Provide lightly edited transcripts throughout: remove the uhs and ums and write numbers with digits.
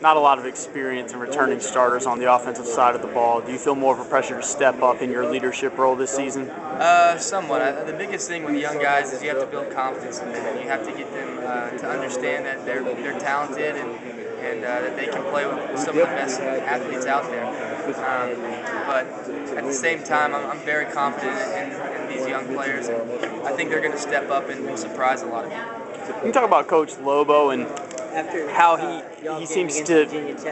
not a lot of experience in returning starters on the offensive side of the ball. Do you feel more of a pressure to step up in your leadership role this season? Somewhat. The biggest thing with young guys is you have to build confidence in them. You have to get them to understand that they're talented and that they can play with some of the best athletes out there. But at the same time, I'm very confident in these young players, and I think they're going to step up and surprise a lot of people. You can talk about Coach Lobo and how he seems to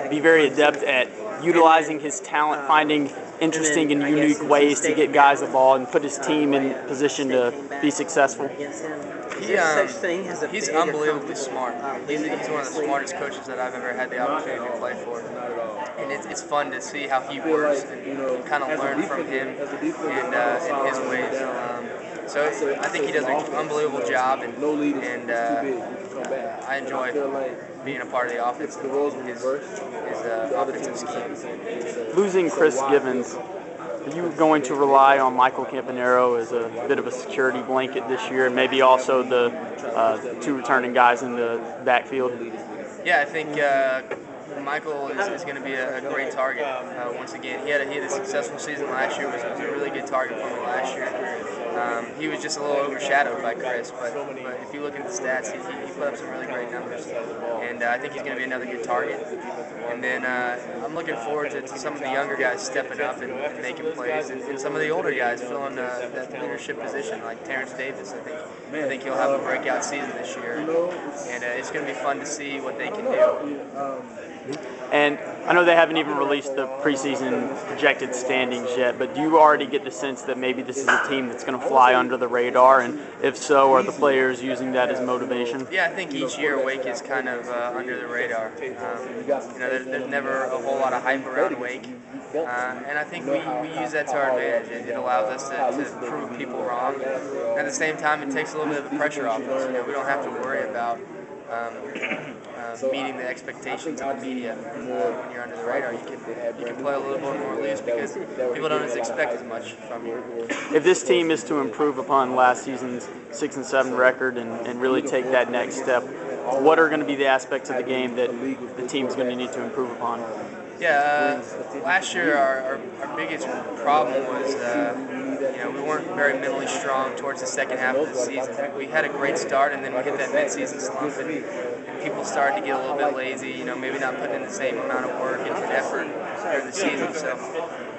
be very adept at utilizing his talent, finding interesting and unique ways to get guys the ball and put his team in position to be successful. He's unbelievably smart. He's one of the smartest coaches that I've ever had the opportunity to play for. And it's fun to see how he works and kind of learn from him and his ways. So I think he does an unbelievable job, and I enjoy being a part of the offense, his offensive scheme. Losing Chris Givens, are you going to rely on Michael Campanaro as a bit of a security blanket this year, and maybe also the two returning guys in the backfield? Yeah, I think Michael is going to be a great target once again. He had a successful season last year. It was a really good target for me last year. He was just a little overshadowed by Chris, but if you look at the stats, he put up some really great numbers, and I think he's going to be another good target. And then I'm looking forward to some of the younger guys stepping up and making plays, and some of the older guys filling that leadership position, like Terrence Davis. I think he'll have a breakout season this year, and it's going to be fun to see what they can do. And I know they haven't even released the preseason projected standings yet, but do you already get the sense that maybe this is a team that's going to fly under the radar? And if so, are the players using that as motivation? Yeah, I think each year Wake is kind of under the radar. There's never a whole lot of hype around Wake, and I think we use that to our advantage. It allows us to prove people wrong. And at the same time, it takes a little bit of the pressure off us. We don't have to worry about meeting the expectations of the media when you're under the radar. You can play a little bit more loose because people don't expect as much from you. If this team is to improve upon last season's 6-7 record and really take that next step, what are going to be the aspects of the game that the team's going to need to improve upon? Yeah, last year our biggest problem was we weren't very mentally strong towards the second half of the season. We had a great start, and then we hit that mid-season slump, and people started to get a little bit lazy, maybe not putting in the same amount of work and effort during the season. So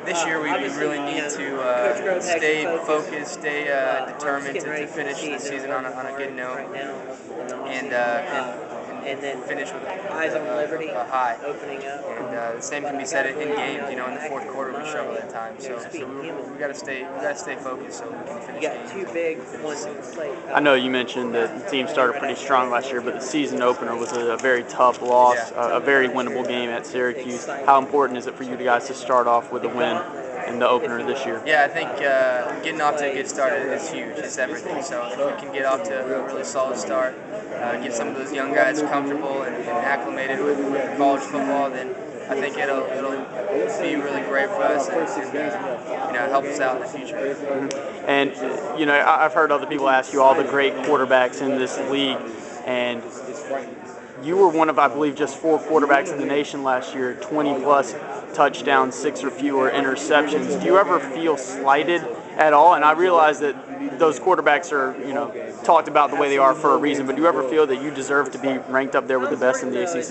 this year we really need to stay focused, stay determined to finish the season on a good note, and then finish with a high. And the same can be said in games. In the fourth quarter we struggle at times. So we got to stay focused so we can finish games. I know you mentioned that the team started pretty strong last year, but the season opener was a very tough loss, a very winnable game at Syracuse. How important is it for you guys to start off with a win in the opener this year? Yeah, I think getting off to a good start is huge. It's everything. So if we can get off to a really solid start, get some of those young guys comfortable and acclimated with college football, then I think it'll be really great for us and help us out in the future. And I've heard other people ask you all the great quarterbacks in this league, and you were one of, I believe, just 4 quarterbacks in the nation last year, 20-plus touchdowns, 6 or fewer interceptions. Do you ever feel slighted at all? And I realize that those quarterbacks are, talked about the way they are for a reason, but do you ever feel that you deserve to be ranked up there with the best in the ACC?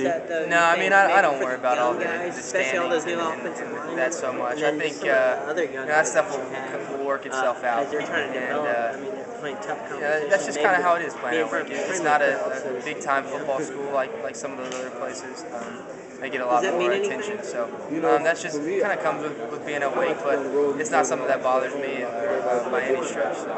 No, I don't worry about all the standings and that so much. I think that stuff will work itself out. And that's just kind of how it is playing at Wake. It's not a big-time football school like some of those other places. They get a lot more attention. So that's just kind of comes with being at Wake, but it's not something that bothers me by any stretch. So.